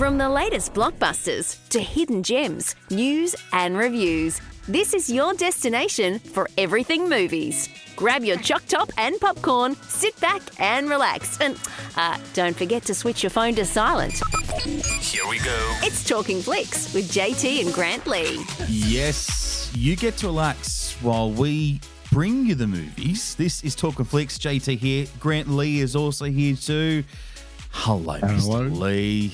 From the latest blockbusters to hidden gems, news and reviews, this is your destination for everything movies. Grab your choc top and popcorn, sit back and relax. And don't forget to switch your phone to silent. Here we go. It's Talkin Flicks with JT and Grant Lee. Yes, you get to relax while we bring you the movies. This is Talkin Flicks. JT here. Grant Lee is also here too. Hello, Mr. Lee.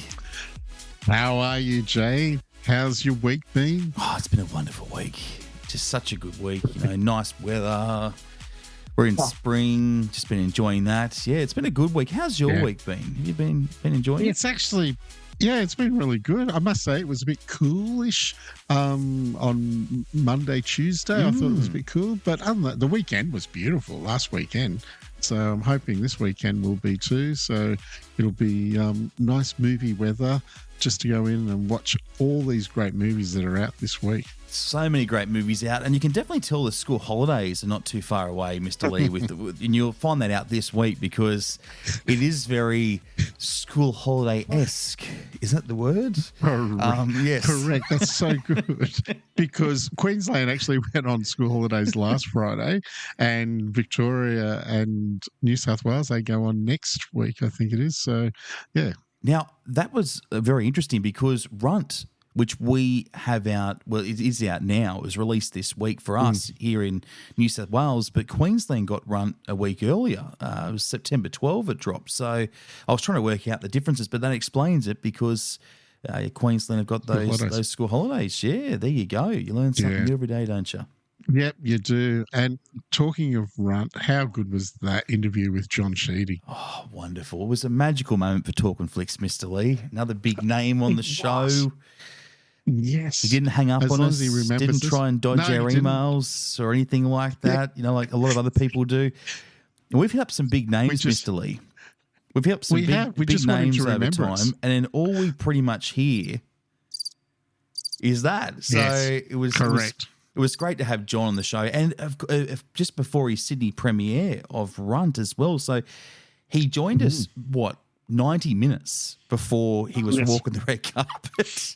How are you, Jay? How's your week been? Oh, it's been a wonderful week. Just such a good week. You know, nice weather. We're in spring. Just been enjoying that. Yeah, it's been a good week. How's your week been? Have you been enjoying it? It's actually, it's been really good. I must say it was a bit coolish on Monday, Tuesday. I thought it was a bit cool. But other than that, the weekend was beautiful last weekend. So I'm hoping this weekend will be too. So it'll be nice movie weather just to go in and watch all these great movies that are out this week. So many great movies out, and you can definitely tell the school holidays are not too far away, Mr. Lee. And you'll find that out this week because it is very school holiday-esque. Is that the word? Yes. Correct. That's so good. Because Queensland actually went on school holidays last Friday, and Victoria and New South Wales, they go on next week, I think it is. So, yeah. Now, that was very interesting because Runt, which we have out, well, it is out now. It was released this week for us here in New South Wales, but Queensland got Runt a week earlier. It was September 12 it dropped. So I was trying to work out the differences, but that explains it because Queensland have got those school holidays. Yeah, there you go. You learn something new every day, don't you? Yep, you do. And talking of Runt, how good was that interview with John Sheedy? Oh, wonderful. It was a magical moment for Talkin Flicks, Mr. Lee. Another big name on the show. Yes. He didn't hang up on us, didn't try and dodge our emails or anything like that, you know, like a lot of other people do. And we've hit up some big names, Mr. Lee. We've hit up some big names over time, and then all we pretty much hear is that. So it was correct. It was great to have John on the show, and just before his Sydney premiere of Runt as well. So he joined us, 90 minutes before he was walking the red carpet.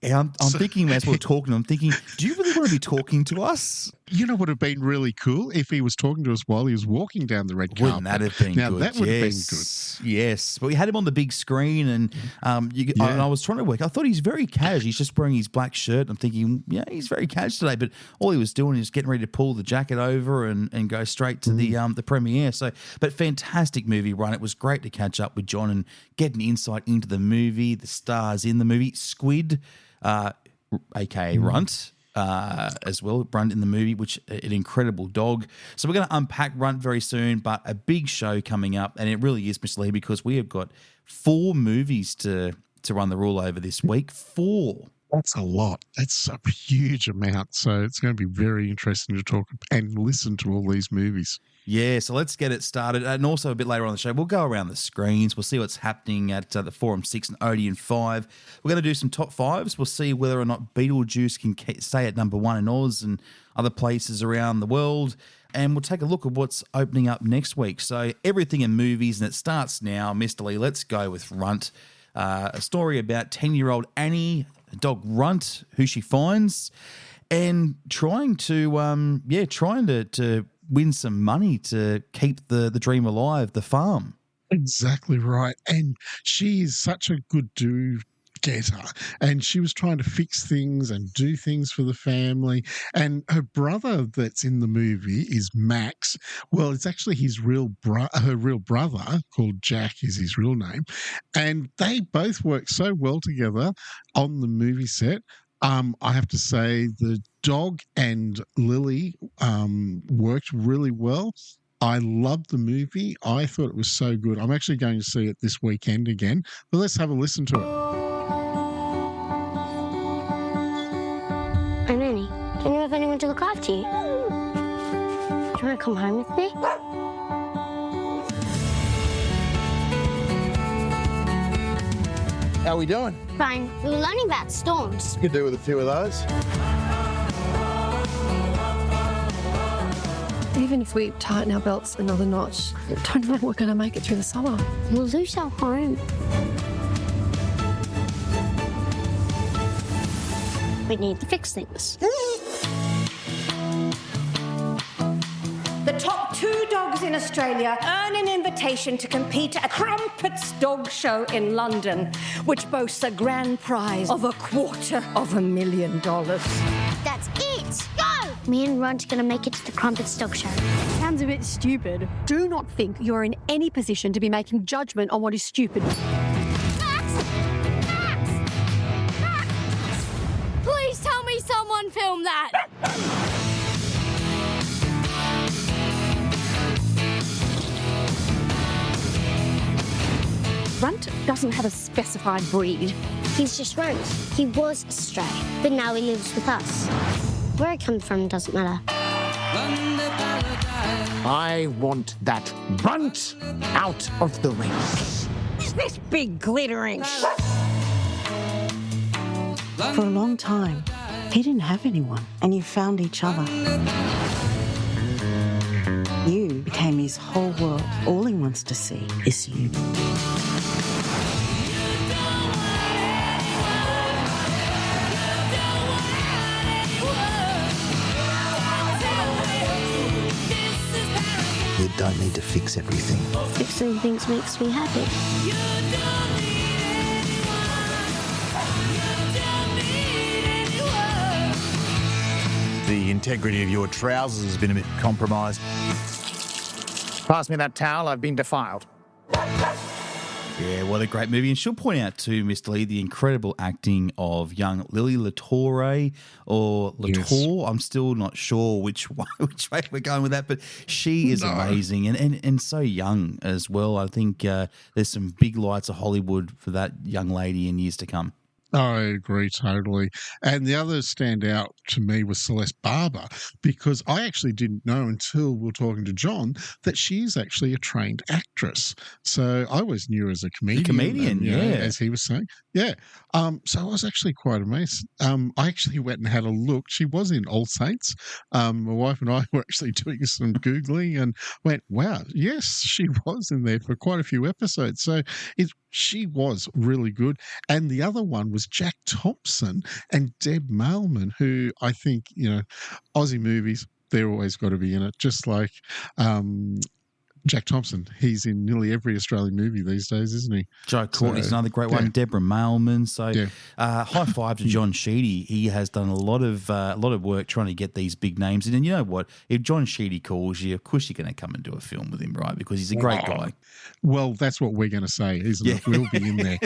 And I'm thinking, as we're talking, I'm thinking, do you really want to be talking to us? You know what would have been really cool if he was talking to us while he was walking down the red carpet. Wouldn't that have been good? Now, that would have been good. Yes. But we had him on the big screen, and and I was trying to work. I thought he's very casual. He's just wearing his black shirt. I'm thinking, he's very casual today. But all he was doing is getting ready to pull the jacket over and go straight to the premiere. So, but fantastic movie run. It was great to catch up with John and get an insight into the movie, the stars in the movie. Squid, a.k.a. Runt, as well. Runt in the movie, which an incredible dog. So we're going to unpack Runt very soon, but a big show coming up, and it really is, Mr. Lee, because we have got 4 movies to run the rule over this week. 4. That's a lot. That's a huge amount. So it's going to be very interesting to talk and listen to all these movies. Yeah, so let's get it started. And also a bit later on the show, we'll go around the screens. We'll see what's happening at the Forum 6 and Odeon 5. We're going to do some top 5s. We'll see whether or not Beetlejuice can stay at number 1 in Oz and other places around the world. And we'll take a look at what's opening up next week. So everything in movies, and it starts now. Mr. Lee, let's go with Runt. A story about 10-year-old Annie, a dog Runt, who she finds, and trying to win some money to keep the dream alive, the farm. Exactly right. And she is such a good do-getter. And she was trying to fix things and do things for the family. And her brother that's in the movie is Max. Well, it's actually her real brother, called Jack is his real name. And they both work so well together on the movie set. I have to say the dog and Lily worked really well. I loved the movie. I thought it was so good. I'm actually going to see it this weekend again. But let's have a listen to it. Hey, Nanny, don't you have anyone to look after you? Do you want to come home with me? How are we doing? Fine. We were learning about storms. You could do with a few of those. Even if we tighten our belts another notch, I don't know if we're going to make it through the summer. We'll lose our home. We need to fix things. The top 2 dogs in Australia earn an invitation to compete at Crumpet's Dog Show in London, which boasts a grand prize of $250,000. That's it! Go! Me and Runt are going to make it to the Crumpet's Dog Show. Sounds a bit stupid. Do not think you're in any position to be making judgment on what is stupid. Please tell me someone filmed that! Runt doesn't have a specified breed. He's just Runt. He was a stray, but now he lives with us. Where I come from doesn't matter. I want that Runt out of the race. Who's this big glittering? For a long time, he didn't have anyone, and you found each other. You became his whole world. All he wants to see is you. You don't need to fix everything. Fixing things makes me happy. The integrity of your trousers has been a bit compromised. Pass me that towel, I've been defiled. Yeah, what a great movie. And she'll point out too, Mr. Lee, the incredible acting of young Lily Latour or Latour. Yes. I'm still not sure which way we're going with that, but she is amazing and so young as well. I think there's some big lights of Hollywood for that young lady in years to come. I agree totally. And the other standout to me was Celeste Barber, because I actually didn't know until we were talking to John that she's actually a trained actress. So I always knew her as a comedian. Yeah. As he was saying. Yeah. So I was actually quite amazed. I actually went and had a look. She was in All Saints. My wife and I were actually doing some Googling and went, wow, yes, she was in there for quite a few episodes. So she was really good. And the other one was Jack Thompson and Deb Mailman, who I think, Aussie movies, they're always got to be in it. Just like Jack Thompson, he's in nearly every Australian movie these days, isn't he? Joe Courtney's another great one. Deborah Mailman. So high five to John Sheedy. He has done a lot of work trying to get these big names. And you know what? If John Sheedy calls you, of course you're going to come and do a film with him, right? Because he's a great guy. Well, that's what we're going to say, isn't it? We'll be in there.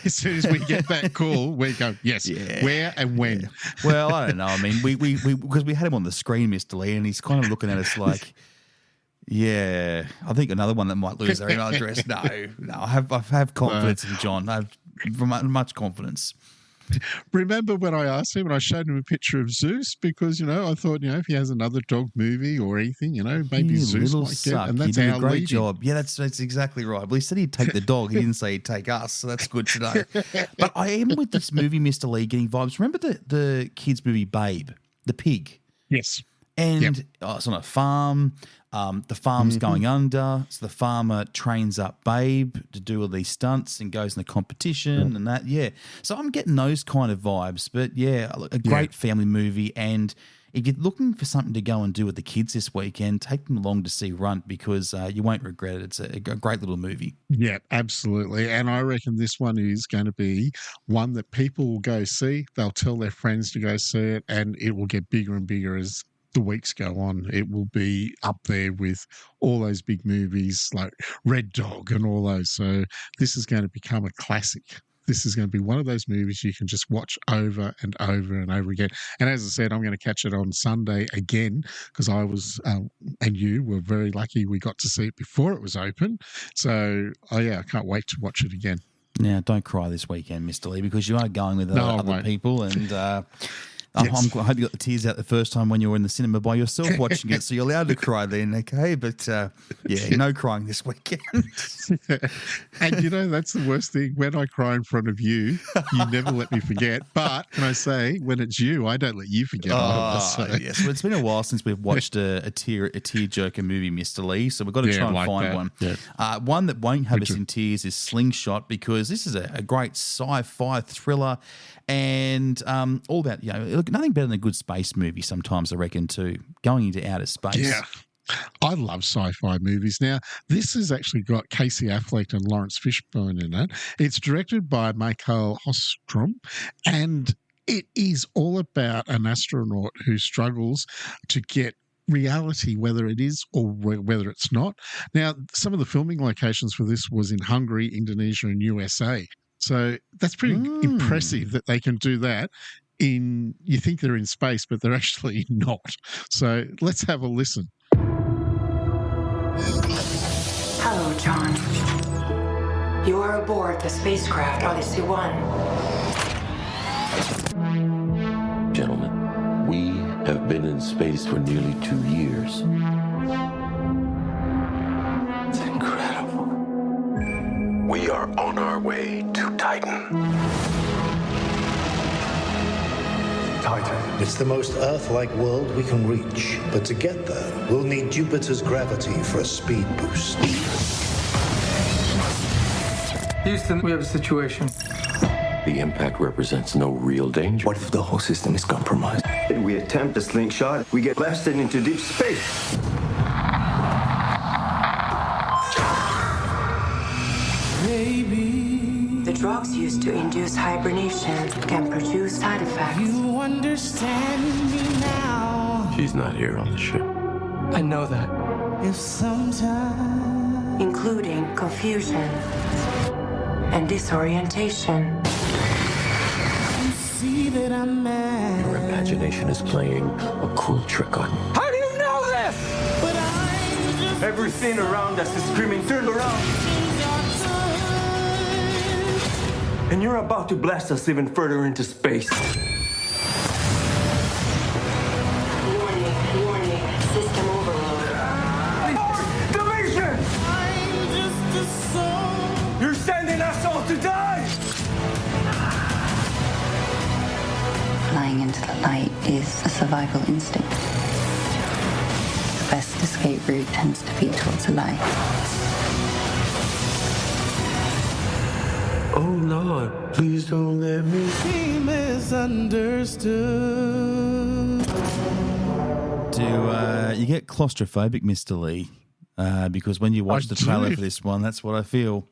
As soon as we get that call, we go, yes, where and when. Yeah. Well, I don't know. I mean, we because we had him on the screen, Mr. Lee, and he's kind of looking at us like, yeah, I think another one that might lose their email address. No, I have confidence in John. I have much confidence. Remember when I asked him and I showed him a picture of Zeus because, I thought, if he has another dog movie or anything, maybe Zeus might get, and that's a great job. Yeah, that's exactly right. Well, he said he'd take the dog. He didn't say he'd take us, so that's good to know. But I am with this movie, Mr. Lee, getting vibes. Remember the kids' movie Babe, the pig? Yes. And it's on a farm. The farm's going under, so the farmer trains up Babe to do all these stunts and goes in the competition and that. Yeah, so I'm getting those kind of vibes. But yeah, a great family movie. And if you're looking for something to go and do with the kids this weekend, take them along to see Runt because you won't regret it. It's a great little movie. Yeah, absolutely. And I reckon this one is going to be one that people will go see. They'll tell their friends to go see it, and it will get bigger and bigger as the weeks go on. It will be up there with all those big movies like Red Dog and all those. So this is going to become a classic. This is going to be one of those movies you can just watch over and over and over again. And as I said, I'm going to catch it on Sunday again because I was, and you were very lucky we got to see it before it was open. So, I can't wait to watch it again. Now, don't cry this weekend, Mr. Lee, because you are going with other people and... I hope you got the tears out the first time when you were in the cinema by yourself watching it, so you're allowed to cry then, okay? But, no crying this weekend. And, that's the worst thing. When I cry in front of you, you never let me forget. But can I say, when it's you, I don't let you forget. Yes. Well, it's been a while since we've watched a tear-jerker movie, Mr. Lee, so we've got to try and find one. Yeah. One that won't have us in tears is Slingshot because this is a great sci-fi thriller and all about, look, nothing better than a good space movie sometimes, I reckon, too. Going into outer space. Yeah. I love sci-fi movies. Now, this has actually got Casey Affleck and Lawrence Fishburne in it. It's directed by Michael Hostrom, and it is all about an astronaut who struggles to get reality, whether it is or whether it's not. Now, some of the filming locations for this was in Hungary, Indonesia, and USA. So that's pretty impressive that they can do that. You think they're in space, but they're actually not. So let's have a listen. Hello, John. You are aboard the spacecraft Odyssey 1. Gentlemen, we have been in space for nearly 2 years. It's incredible. We are on our way to Titan. Titan. It's the most Earth-like world we can reach. But to get there, we'll need Jupiter's gravity for a speed boost. Houston, we have a situation. The impact represents no real danger. What if the whole system is compromised? If we attempt a slingshot, we get blasted into deep space. The drugs used to induce hibernation can produce side effects. You understand me now. She's not here on the ship. I know that. If sometimes, including confusion and disorientation. You see that I'm mad. Your imagination is playing a cruel trick on you. How do you know this? But I'm just everything around us is screaming, turn around. And you're about to blast us even further into space. Warning, system overload. Deletion! I'm just a soul. You're sending us all to die! Flying into the light is a survival instinct. The best escape route tends to be towards the light. Oh, Lord, please don't let me Be misunderstood. Do you get claustrophobic, Mr. Lee? Because when you watch the trailer for this one, that's what I feel.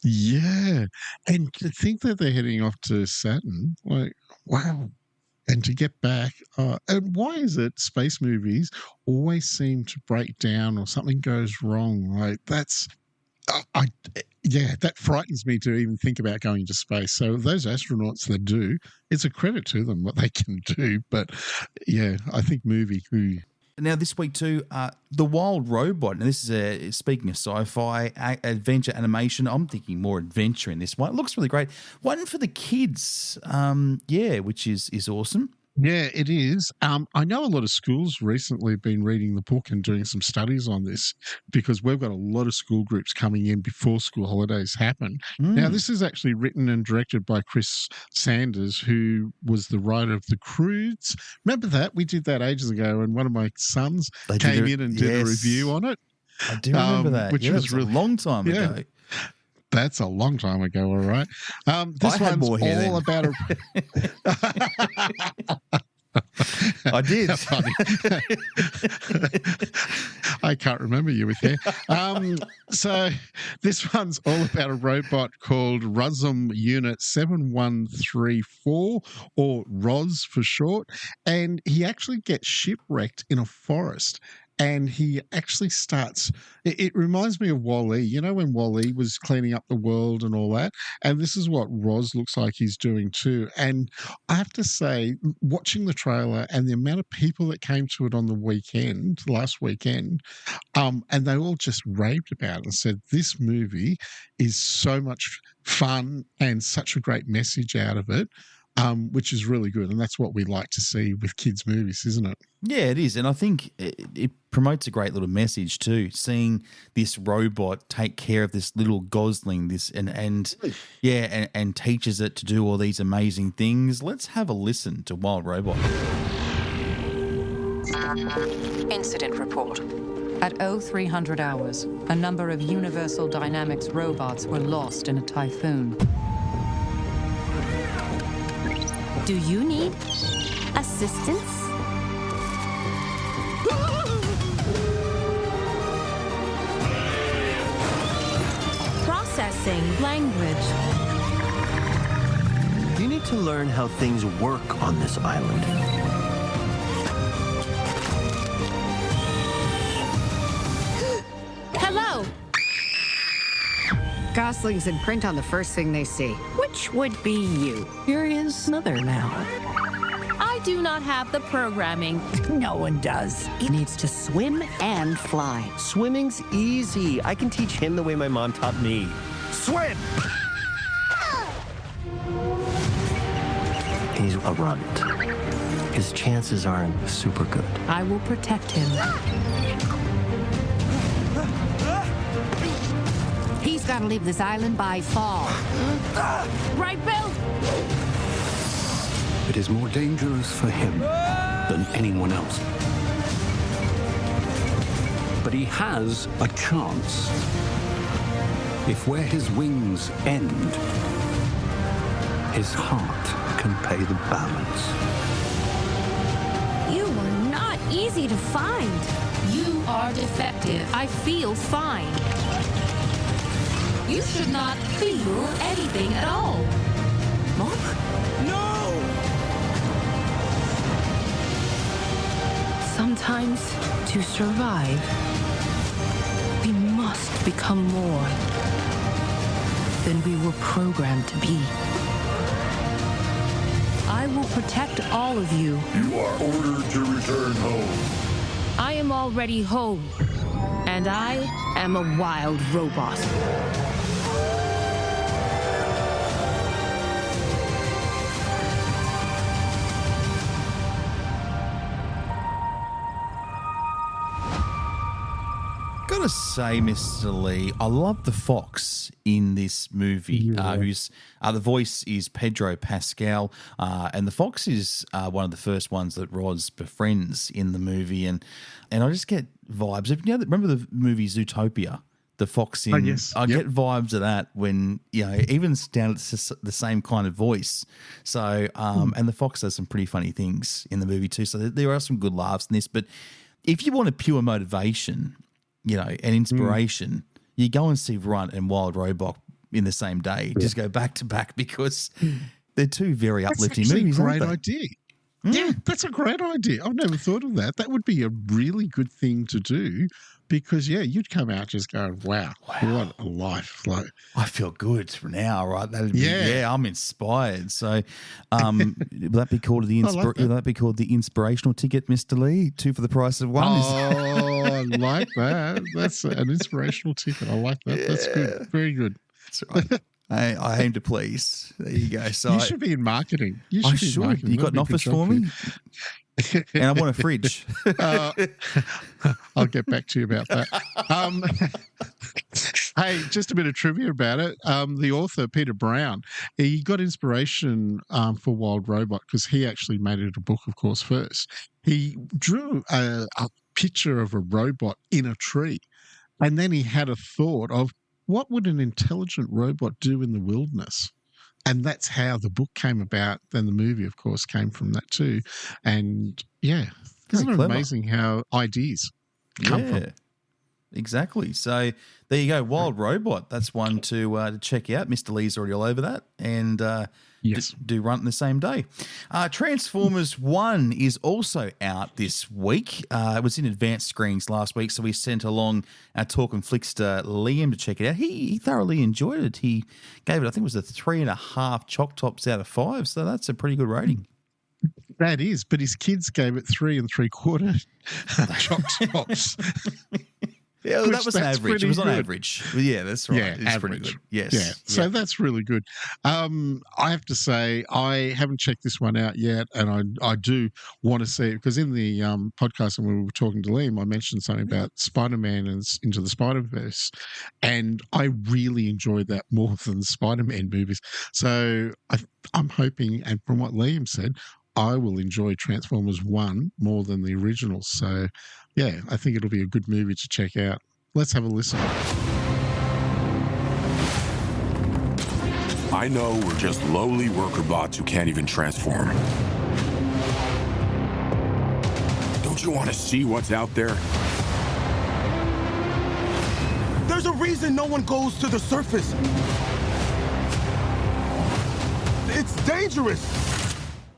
Yeah. And to think that they're heading off to Saturn, like, wow. And to get back, and why is it space movies always seem to break down or something goes wrong? Like, that's, that frightens me to even think about going to space. So those astronauts that do, it's a credit to them what they can do. But yeah, I think Now this week too, The Wild Robot. Now this is speaking of sci-fi, adventure animation. I'm thinking more adventure in this one. It looks really great. One for the kids, which is awesome. Yeah, it is. I know a lot of schools recently have been reading the book and doing some studies on this because we've got a lot of school groups coming in before school holidays happen. Now, this is actually written and directed by Chris Sanders, who was the writer of The Croods. Remember that? We did that ages ago, and one of my sons came in and did a review on it. I do remember that. Which was really a long time ago. That's a long time ago, all right. This I had one's more hair all then. about I did. Funny. I can't remember you with hair. So this one's all about a robot called Rusum Unit 7134, or ROS for short, and he actually gets shipwrecked in a forest. And he actually starts, it reminds me of Wall-E. You know when Wall-E was cleaning up the world and all that? And this is what Roz looks like he's doing too. And I have to say, watching the trailer and the amount of people that came to it on the weekend, last weekend, and they all just raved about it and said, this movie is so much fun and such a great message out of it. Which is really good. And that's what we like to see with kids' movies, isn't it? Yeah, it is. And I think it promotes a great little message too, seeing this robot take care of this little gosling, and teaches it to do all these amazing things. Let's have a listen to Wild Robot. Incident report. At 0300 hours, a number of Universal Dynamics robots were lost in a typhoon. Do you need Assistance? Processing language. You need to learn how things work on this island. Hello. Goslings imprint on the first thing they see. Which would be you? You're his mother now. I do not have the programming. No one does. He needs to swim and fly. Swimming's easy. I can teach him the way my mom taught me. Swim! He's a runt. His chances aren't super good. I will protect him. He's got to leave this island by fall. Right, Bill? It is more dangerous for him than anyone else. But he has a chance. If where his wings end, his heart can pay the balance. You are not easy to find. You are defective. I feel fine. You should not feel anything at all. Mom? No! Sometimes, to survive, we must become more than we were programmed to be. I will protect all of you. You are ordered to return home. I am already home, and I am a wild robot. Gotta say, Mr. Lee, I love the fox in this movie. Who's the voice is Pedro Pascal, and the fox is one of the first ones that Roz befriends in the movie, and I just get vibes. Remember the movie Zootopia? The fox in. Oh, yes. I get vibes of that when even down it's the same kind of voice. So and the fox does some pretty funny things in the movie too. So there are some good laughs in this. But if you want a pure motivation, and inspiration, you go and see Runt and Wild Robot in the same day. Just go back to back because they're two very uplifting movies. That's a great idea. Yeah, that's a great idea. I've never thought of that. That would be a really good thing to do because, you'd come out just going, wow. What a life. Like, I feel good now, right? That'd be, I'm inspired. So will that be called the inspirational ticket, Mr. Lee? 2 for the price of 1? Oh, I like that. That's an inspirational ticket. I like that. That's good. Very good. That's right. I aim to please. There you go. So you should be in marketing. You got an office for me? And I want a fridge. I'll get back to you about that. Hey, just a bit of trivia about it. The author, Peter Brown, he got inspiration for Wild Robot because he actually made it a book, of course, first. He drew a picture of a robot in a tree, and then he had a thought of, what would an intelligent robot do in the wilderness? And that's how the book came about. Then the movie, of course, came from that too. And isn't it amazing how ideas come from? Exactly. So there you go. Wild Robot. That's one to check out. Mr. Lee's already all over that. And do Runt in the same day. Transformers 1 is also out this week. It was in advanced screenings last week, so we sent along our Talkin Flicks to Liam to check it out. He thoroughly enjoyed it. He gave it, I think it was a 3.5 choc tops out of 5, so that's a pretty good rating. That is, but his kids gave it 3 3/4 choc tops. Yeah, well, that was an average. It was on average. Yeah, that's right. Yeah, it's pretty good. Yes. Yeah. So that's really good. I have to say, I haven't checked this one out yet, and I do want to see it because in the podcast when we were talking to Liam, I mentioned something about Spider-Man and Into the Spider-Verse, and I really enjoyed that more than the Spider-Man movies. So I'm hoping, and from what Liam said, I will enjoy Transformers 1 more than the original. So, yeah, I think it'll be a good movie to check out. Let's have a listen. I know we're just lowly worker bots who can't even transform. Don't you want to see what's out there? There's a reason no one goes to the surface. It's dangerous.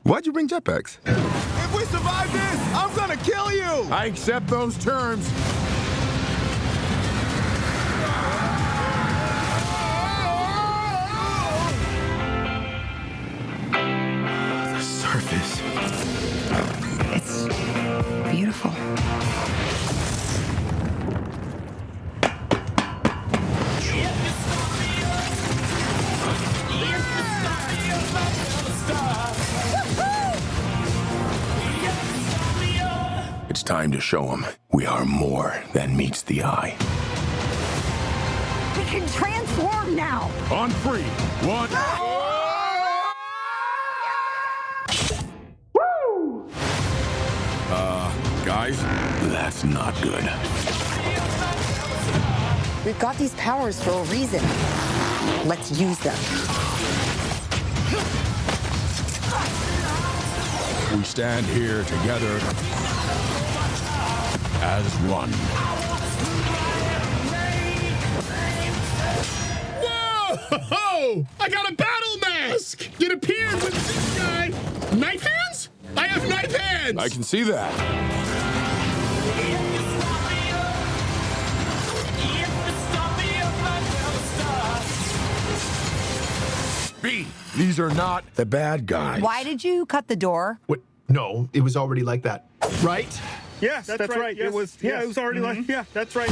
Why'd you bring jetpacks? If we survive this, I'm gonna kill you. I accept those terms. The surface. It's beautiful. It's time to show them we are more than meets the eye. We can transform now. On 3, 1. Guys, that's not good. We've got these powers for a reason. Let's use them. We stand here together as one. Whoa! I got a battle mask! It appeared with this guy. Knife hands? I have knife hands! I can see that. B, these are not the bad guys. Why did you cut the door? What? No, it was already like that, right? Yes, that's right. Yes. It was. Yeah, it was already like. Yeah, that's right.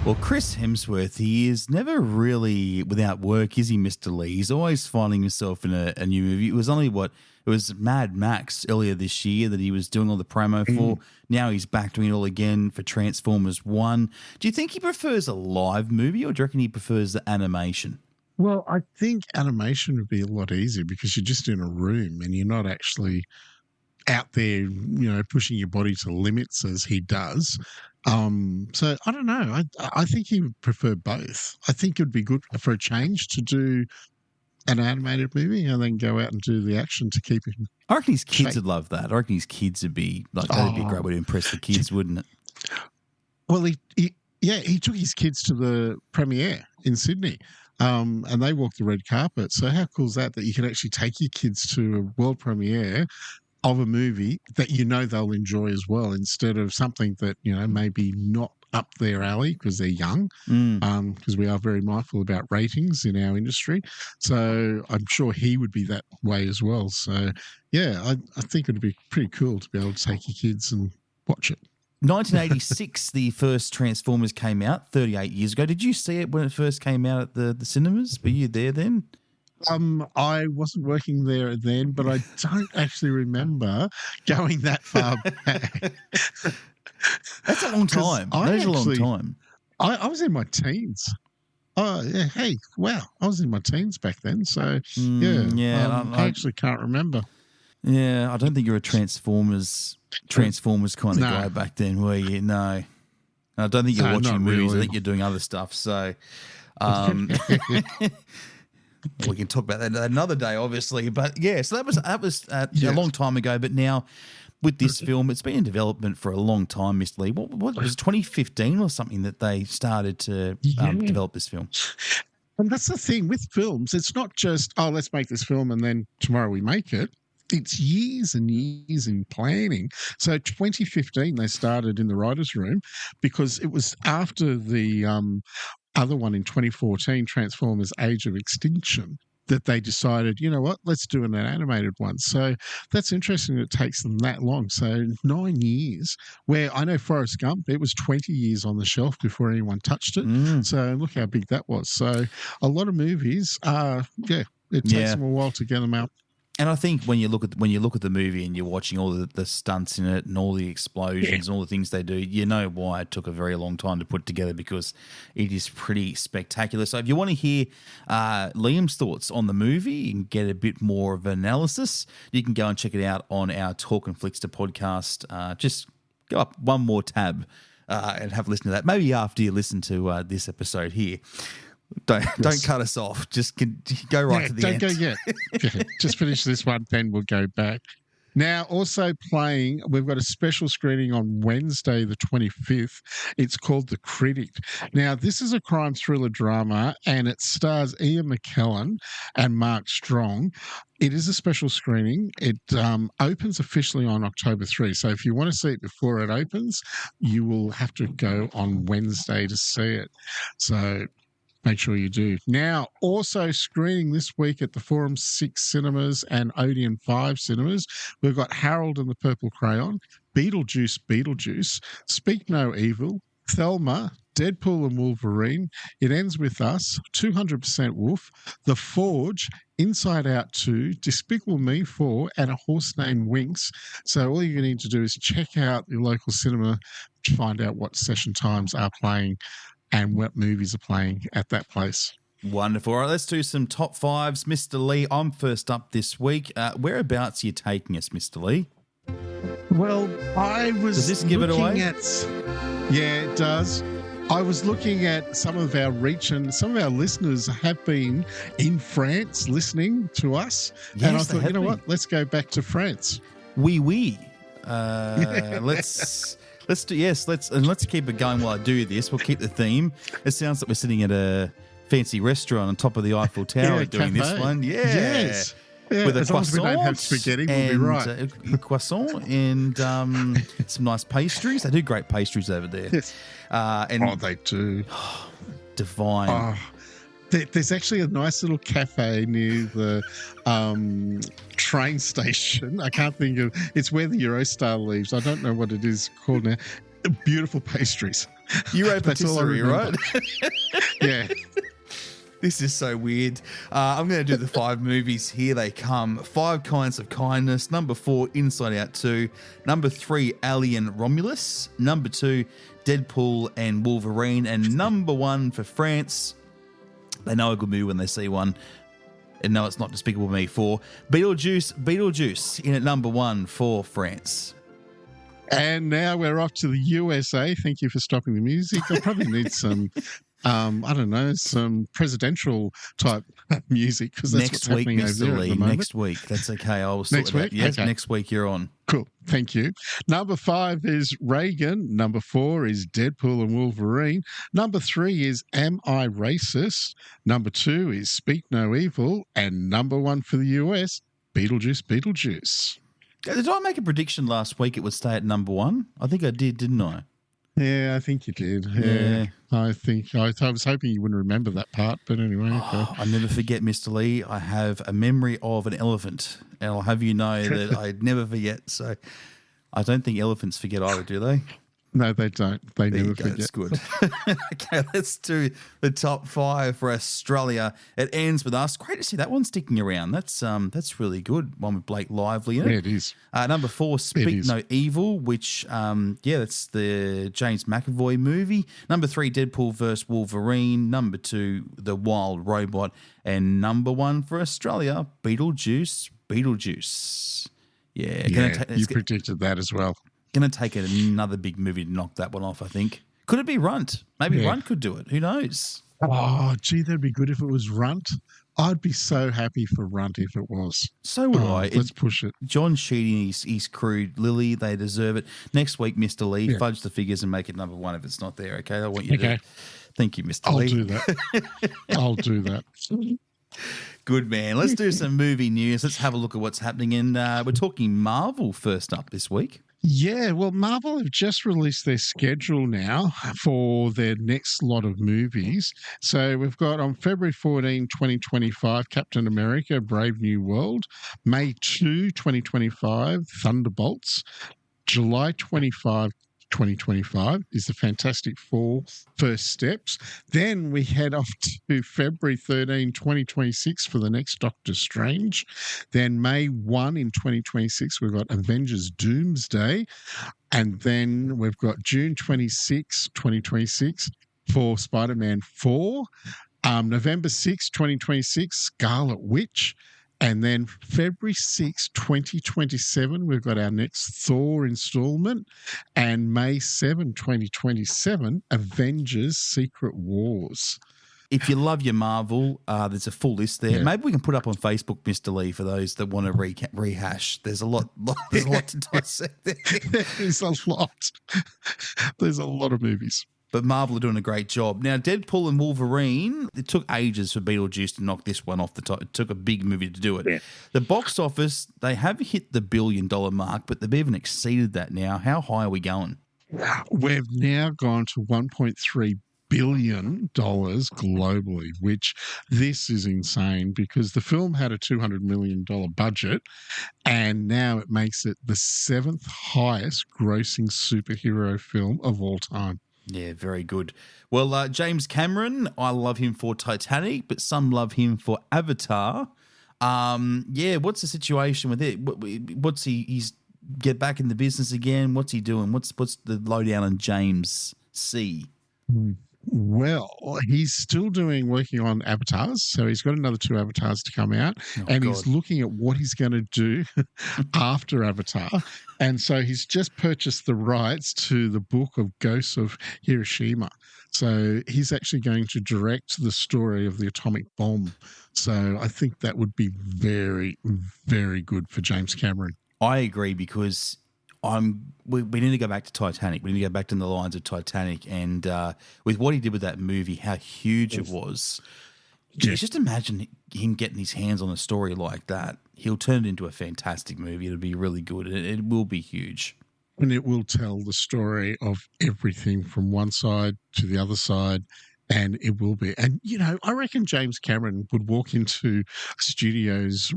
Well, Chris Hemsworth, he is never really without work, is he, Mr. Lee? He's always finding himself in a new movie. It was only it was Mad Max earlier this year that he was doing all the promo for. Now he's back doing it all again for Transformers 1. Do you think he prefers a live movie or do you reckon he prefers the animation? Well, I think animation would be a lot easier because you're just in a room and you're not actually out there, pushing your body to limits as he does. So I don't know. I think he would prefer both. I think it would be good for a change to do an animated movie and then go out and do the action to keep him. I reckon his kids would love that. I reckon his kids would be like, that'd be a great way to impress the kids, wouldn't it? Well, he took his kids to the premiere in Sydney. And they walked the red carpet. So how cool is that you can actually take your kids to a world premiere of a movie that they'll enjoy as well, instead of something that, maybe not up their alley because they're young, because we are very mindful about ratings in our industry. So I'm sure he would be that way as well. So, yeah, I think it would be pretty cool to be able to take your kids and watch it. 1986, the first Transformers came out 38 years ago. Did you see it when it first came out at the cinemas? Were you there then? I wasn't working there then, but I don't actually remember going that far back. That's a long time. That's a long time. I was in my teens. Oh, yeah. Hey, wow. I was in my teens back then. So, I actually can't remember. Yeah, I don't think you're a Transformers kind of guy back then, were you? No. I don't think you're watching movies. Really. I think you're doing other stuff. So, we can talk about that another day, obviously. But yeah, so that was a long time ago. But now with this film, it's been in development for a long time, Mr. Lee. What was it, 2015 or something that they started to develop this film? And that's the thing with films. It's not just, let's make this film and then tomorrow we make it. It's years and years in planning. So 2015, they started in the writer's room because it was after the other one in 2014, Transformers Age of Extinction, that they decided, you know what, let's do an animated one. So that's interesting. It takes them that long. So 9 years, where I know Forrest Gump, it was 20 years on the shelf before anyone touched it. So look how big that was. So a lot of movies, it takes them a while to get them out. And I think when you look at the movie and you're watching all the stunts in it and all the explosions and all the things they do, you know why it took a very long time to put together, because it is pretty spectacular. So if you want to hear Liam's thoughts on the movie and get a bit more of an analysis, you can go and check it out on our Talkin Flicks podcast. Just go up one more tab and have a listen to that. Maybe after you listen to this episode here. Don't cut us off. Just go right to the end. Don't go yet. Yeah, just finish this one, then we'll go back. Now, also playing, we've got a special screening on Wednesday, the 25th. It's called The Critic. Now, this is a crime thriller drama, and it stars Ian McKellen and Mark Strong. It is a special screening. It opens officially on October 3. So if you want to see it before it opens, you will have to go on Wednesday to see it. So make sure you do. Now, also screening this week at the Forum 6 Cinemas and Odeon 5 Cinemas, we've got Harold and the Purple Crayon, Beetlejuice, Speak No Evil, Thelma, Deadpool and Wolverine, It Ends With Us, 200% Wolf, The Forge, Inside Out 2, Despicable Me 4, and A Horse Named Winx. So all you need to do is check out your local cinema to find out what session times are playing and what movies are playing at that place. Wonderful. All right, let's do some top fives. Mr. Lee, I'm first up this week. Whereabouts are you taking us, Mr. Lee? Well, I was Does this give it away? Yeah, it does. I was looking at some of our reach, and some of our listeners have been in France listening to us. Yes, and I thought, you know what? Let's go back to France. Oui. Let's keep it going while I do this. We'll keep the theme. It sounds like we're sitting at a fancy restaurant on top of the Eiffel Tower doing cafe. this one. Yeah. Yes. Yeah, with a as long as we don't have croissant spaghetti, we'll be right. A croissant and some nice pastries. They do great pastries over there. Yes. They do. Divine. Oh, there's actually a nice little cafe near the train station. I can't think of it's where the Eurostar leaves. I don't know what it is called now. Beautiful pastries. Euro That's all I patisserie, remember. right? Yeah. This is so weird. I'm going to do the 5 movies. Here they come. 5 Kinds of Kindness. Number 4, Inside Out 2. Number 3, Alien Romulus. Number 2, Deadpool and Wolverine. And number 1 for France. They know a good movie when they see one. And no, it's not Despicable Me 4. Beetlejuice in at number 1 for France. And now we're off to the USA. Thank you for stopping the music. I probably need some, some presidential type music because that's next what's week, happening over Mr. there at Lee. the moment. Next week. That's okay. I will sort Next it out. week? Yes, Okay. next week you're on. Cool. Thank you. Number 5 is Reagan. Number 4 is Deadpool and Wolverine. Number 3 is Am I Racist? Number 2 is Speak No Evil. And number 1 for the US, Beetlejuice. Did I make a prediction last week it would stay at number 1? I think I did, didn't I? Yeah, I think you did. Yeah. I think I was hoping you wouldn't remember that part, but anyway. Okay. I never forget, Mr. Lee. I have a memory of an elephant, and I'll have you know that I never forget. So I don't think elephants forget either, do they? No, they don't. They never forget. That's good. Okay, let's do the top 5 for Australia. It ends with us. Great to see that one sticking around. That's really good. One with Blake Lively in it. Yeah, it is. Number 4, Speak No Evil, which, that's the James McAvoy movie. Number 3, Deadpool vs. Wolverine. Number 2, The Wild Robot. And number 1 for Australia, Beetlejuice. Yeah, you predicted that as well. Going to take another big movie to knock that one off, I think. Could it be Runt? Maybe Runt could do it. Who knows? Oh, gee, that'd be good if it was Runt. I'd be so happy for Runt if it was. So would I. Let's push it. John Sheedy and his crew, Lily, they deserve it. Next week, Mr. Lee, fudge the figures and make it number 1 if it's not there, okay? I want you to. Thank you, Mr. Lee. I'll do that. I'll do that. Good man. Let's do some movie news. Let's have a look at what's happening. And we're talking Marvel first up this week. Yeah, well, Marvel have just released their schedule now for their next lot of movies. So we've got on February 14, 2025, Captain America, Brave New World. May 2, 2025, Thunderbolts. July 25, 2025 is the Fantastic Four First Steps. Then we head off to February 13, 2026 for the next Doctor Strange. Then May 1 in 2026, we've got Avengers Doomsday. And then we've got June 26, 2026 for Spider-Man 4. November 6, 2026, Scarlet Witch. And then February 6, 2027, we've got our next Thor installment. And May 7, 2027, Avengers Secret Wars. If you love your Marvel, there's a full list there. Yeah. Maybe we can put up on Facebook, Mr. Lee, for those that want to rehash. There's a lot to dissect there. There's a lot. There's a lot of movies. But Marvel are doing a great job. Now, Deadpool and Wolverine, it took ages for Beetlejuice to knock this one off the top. It took a big movie to do it. Yeah. The box office, they have hit the $1 billion mark, but they've even exceeded that now. How high are we going? We've now gone to $1.3 billion globally, which this is insane because the film had a $200 million budget and now it makes it the 7th highest grossing superhero film of all time. Yeah, very good. Well, James Cameron, I love him for Titanic, but some love him for Avatar. What's the situation with it? What's he's get back in the business again? What's he doing? What's the lowdown on James C? Well, he's still working on avatars. So he's got another 2 avatars to come out he's looking at what he's going to do after Avatar. And so he's just purchased the rights to the book of Ghosts of Hiroshima. So he's actually going to direct the story of the atomic bomb. So I think that would be very, very good for James Cameron. I agree because we need to go back to Titanic. We need to go back to the lines of Titanic. And with what he did with that movie, how huge it was. Just imagine him getting his hands on a story like that. He'll turn it into a fantastic movie. It'll be really good. It will be huge. And it will tell the story of everything from one side to the other side. And it will be. And, I reckon James Cameron would walk into studios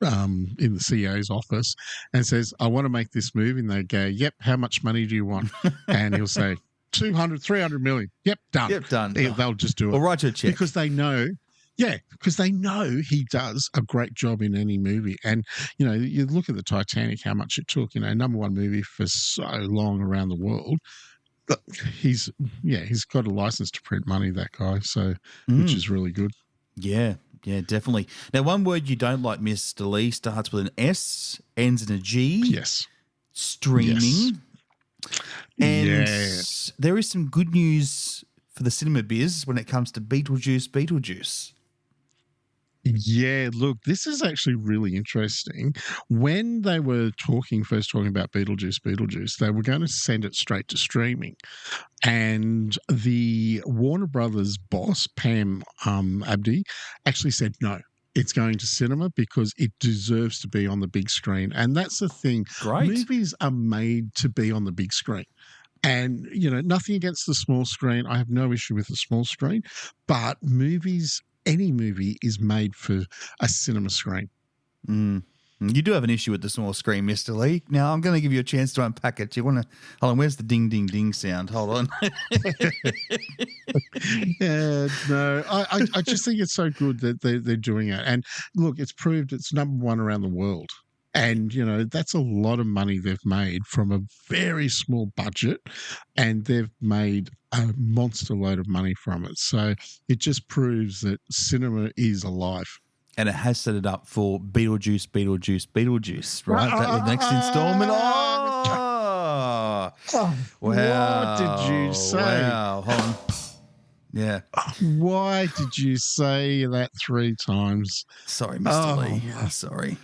in the CEO's office and says, I want to make this movie. And they go, yep, how much money do you want? And he'll say, 200, 300 million. Yep, done. Yep, done. They'll just do it. Or write you a check. Because they know he does a great job in any movie. And, you look at the Titanic, how much it took, number 1 movie for so long around the world. But he's got a license to print money, that guy. So, which is really good. Yeah. Yeah, definitely. Now, one word you don't like, Mr. Lee, starts with an S, ends in a G. Yes. Streaming. Yes. And there is some good news for the cinema biz when it comes to Beetlejuice. Yeah, look, this is actually really interesting. When they were first talking about Beetlejuice, they were going to send it straight to streaming. And the Warner Brothers boss, Pam Abdi, actually said no. It's going to cinema because it deserves to be on the big screen. And that's the thing. Great. Movies are made to be on the big screen. And, nothing against the small screen. I have no issue with the small screen. But any movie is made for a cinema screen. You do have an issue with the small screen, Mr. Lee. Now, I'm going to give you a chance to unpack it. You want to – hold on, where's the ding, ding, ding sound? Hold on. No, I just think it's so good that they're doing it. And, look, it's proved it's number 1 around the world. And, that's a lot of money they've made from a very small budget, and they've made a monster load of money from it. So it just proves that cinema is alive. And it has set it up for Beetlejuice, right? That next installment. Oh! Wow. What did you say? Wow. Yeah. Why did you say that 3 times? Sorry, Mr. Lee. Sorry.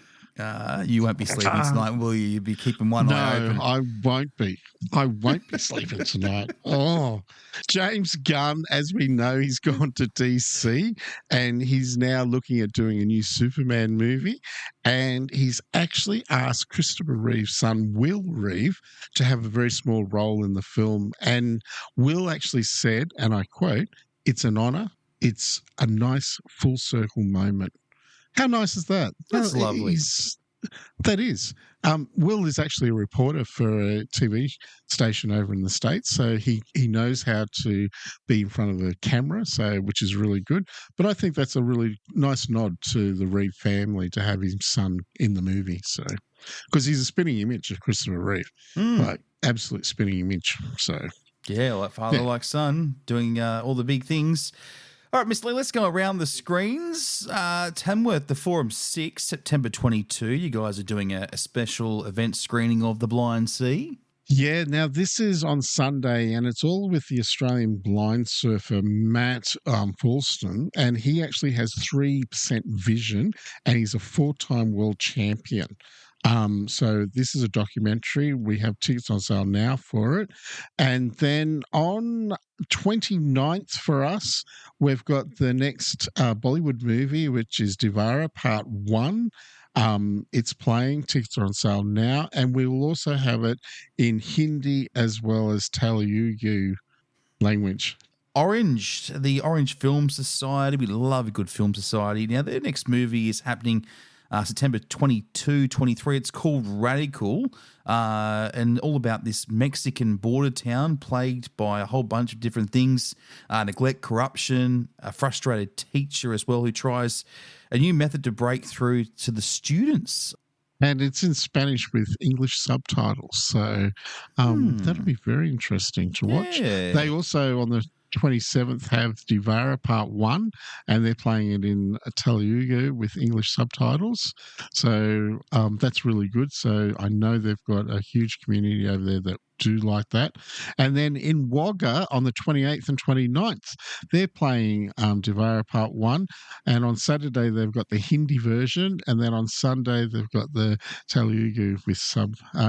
You won't be sleeping tonight, will you? You'll be keeping one eye open. No, I won't be. I won't be sleeping tonight. Oh, James Gunn, as we know, he's gone to DC and he's now looking at doing a new Superman movie. And he's actually asked Christopher Reeve's son, Will Reeve, to have a very small role in the film. And Will actually said, and I quote, "It's an honor. It's a nice full circle moment." How nice is that? That's lovely. That is. Will is actually a reporter for a TV station over in the States, so he knows how to be in front of the camera, which is really good. But I think that's a really nice nod to the Reeve family to have his son in the movie. So, because he's a spinning image of Christopher Reeve, like absolute spinning image. So, yeah, like father, like son, doing all the big things. All right, Miss Lee, let's go around the screens. Tamworth, the Forum 6, September 22. You guys are doing a special event screening of The Blind Sea. Yeah, now this is on Sunday, and it's all with the Australian blind surfer Matt Fulston, and he actually has 3% vision, and he's a 4-time world champion. So this is a documentary. We have tickets on sale now for it. And then on 29th for us, we've got the next Bollywood movie, which is Devara Part 1. It's playing. Tickets are on sale now. And we will also have it in Hindi as well as Telugu language. Orange, the Orange Film Society. We love a good film society. Now, their next movie is happening September 22, 23. It's called Radical, and all about this Mexican border town plagued by a whole bunch of different things, neglect, corruption, a frustrated teacher as well who tries a new method to break through to the students. And it's in Spanish with English subtitles, so that'll be very interesting to watch. Yeah. They also, on the 27th, have Devara Part 1, and they're playing it in Telugu with English subtitles. So that's really good. So I know they've got a huge community over there that do like that. And then in Wagga on the 28th and 29th, they're playing Devara Part 1. And on Saturday, they've got the Hindi version. And then on Sunday, they've got the Telugu with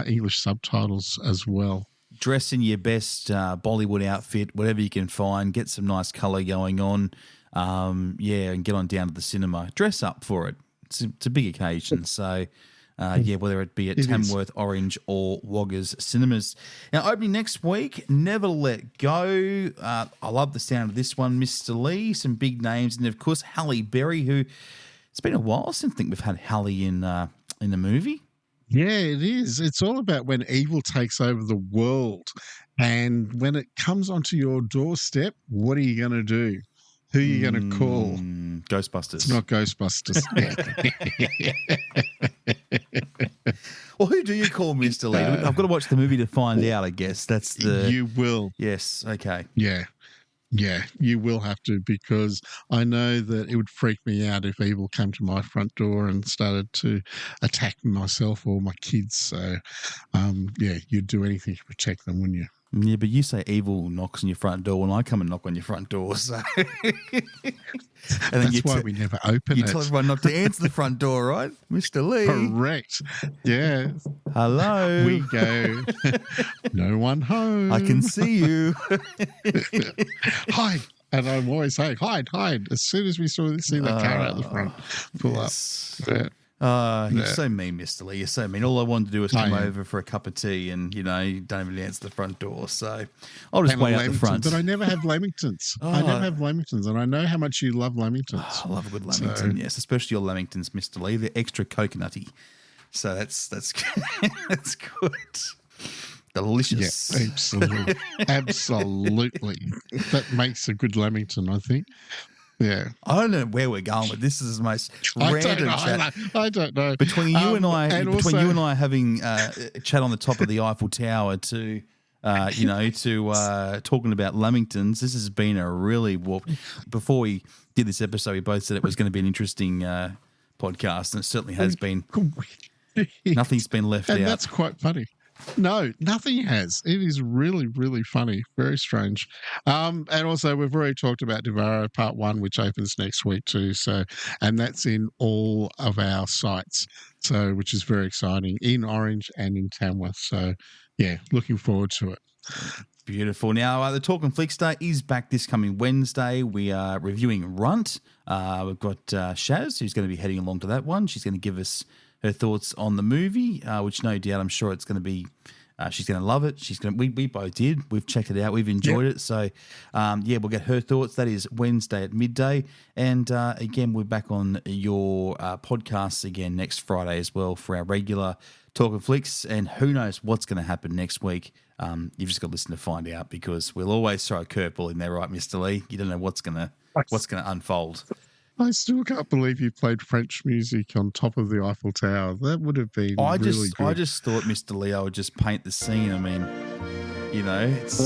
English subtitles as well. Dress in your best Bollywood outfit, whatever you can find. Get some nice colour going on. And get on down to the cinema. Dress up for it. It's a big occasion. So, whether it be at Tamworth, Orange or Wagga's Cinemas. Now, opening next week, Never Let Go. I love the sound of this one. Mr. Lee, some big names. And, of course, Halle Berry, who it's been a while since I think we've had Halle in a movie. Yeah, it is. It's all about when evil takes over the world. And when it comes onto your doorstep, what are you going to do? Who are you going to call? Ghostbusters. It's not Ghostbusters. Well, who do you call, Mr. Lee? I've got to watch the movie to find out, I guess. That's the... You will. Yes, okay. Yeah, you will have to, because I know that it would freak me out if evil came to my front door and started to attack myself or my kids. So, you'd do anything to protect them, wouldn't you? Yeah, but you say evil knocks on your front door when I come and knock on your front door. So, and then that's why we never open it. You tell everyone not to answer the front door, right, Mr. Lee? Correct. Yeah. Hello. We go. No one home. I can see you. Hide. And I'm always saying, hide. As soon as we see the car out the front, pull up. Yeah. You're so mean, Mr. Lee. You're so mean. All I wanted to do was come over for a cup of tea, and you don't even answer the front door. So I'll just wait out the front. But I never have Lamingtons. I never have Lamingtons, and I know how much you love Lamingtons. I love a good Lamington, yes, especially your Lamingtons, Mr. Lee. They're extra coconutty, so that's that's good. Delicious. Yeah, absolutely. Absolutely. That makes a good Lamington, I think. Yeah. I don't know where we're going with this. Is the most random chat. I don't know. Between you and I, you and I having a chat on the top of the Eiffel Tower to talking about Lamingtons. This has been a really before we did this episode, we both said it was going to be an interesting podcast, and it certainly has been. Nothing's been left out. And that's quite funny. No, nothing has. It is really, really funny. Very strange. And also, we've already talked about Devara Part 1, which opens next week too. So, and that's in all of our sites. So, which is very exciting in Orange and in Tamworth. So, yeah, looking forward to it. Beautiful. Now, the Talkin Flicks Day is back this coming Wednesday. We are reviewing Runt. We've got Shaz, who's going to be heading along to that one. She's going to give us her thoughts on the movie, which no doubt I'm sure it's going to be. She's going to love it. We both did. We've checked it out. We've enjoyed it. So, we'll get her thoughts. That is Wednesday at midday. And again, we're back on your podcasts again next Friday as well for our regular Talkin Flicks. And who knows what's going to happen next week. You've just got to listen to find out, because we'll always throw a curveball in there, right, Mr. Lee? You don't know what's going to unfold. I still can't believe you played French music on top of the Eiffel Tower. That would have been really good. I just thought, Mr. Leo would just paint the scene. I mean, it's...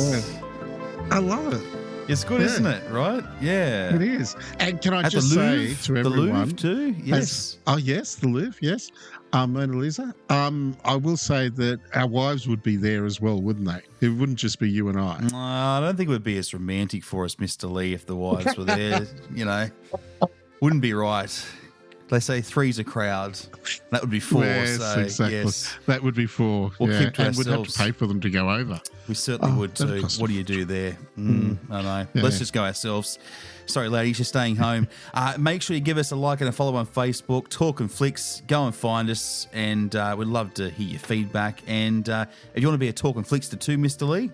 I love it. It's good, isn't it? Right? Yeah. It is. And can I At just the say Louvre, to everyone, the Louvre too. Yes. Yes, the Louvre. Yes, Mona Lisa. I will say that our wives would be there as well, wouldn't they? It wouldn't just be you and I. I don't think it would be as romantic for us, Mr. Lee, if the wives were there. Wouldn't be right. They say three's a crowd. That would be four. Yes, so, exactly. Yes. That would be four. We'll keep to and we'd have ourselves. to pay for them to go over. We certainly would too. What do you do there? I know. Yeah. Let's just go ourselves. Sorry, ladies, you're staying home. Make sure you give us a like and a follow on Facebook, Talkin Flicks. Go and find us, and we'd love to hear your feedback. And if you want to be a Talkin Flicks to too, Mr. Lee.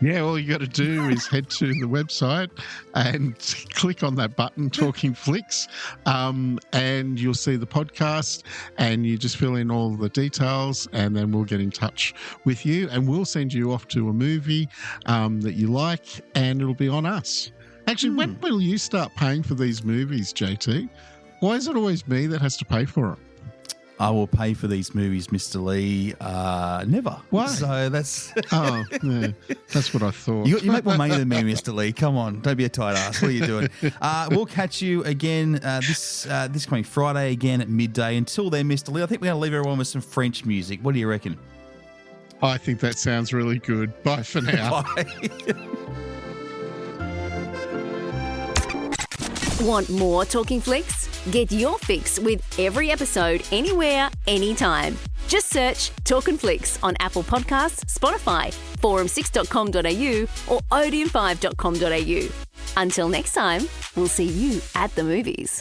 Yeah, all you got to do is head to the website and click on that button, Talking Flicks, and you'll see the podcast, and you just fill in all the details, and then we'll get in touch with you, and we'll send you off to a movie that you like, and it'll be on us. Actually, when will you start paying for these movies, JT? Why is it always me that has to pay for them? I will pay for these movies, Mr. Lee. Never. Why? So that's. Oh, yeah, that's what I thought. You make more money than me, Mr. Lee. Come on, don't be a tight ass. What are you doing? We'll catch you again this coming Friday again at midday. Until then, Mr. Lee, I think we're going to leave everyone with some French music. What do you reckon? I think that sounds really good. Bye for now. Bye. Want more Talking Flicks? Get your fix with every episode anywhere, anytime. Just search Talkin Flicks on Apple Podcasts, Spotify, forum6.com.au or odeon5.com.au. Until next time, we'll see you at the movies.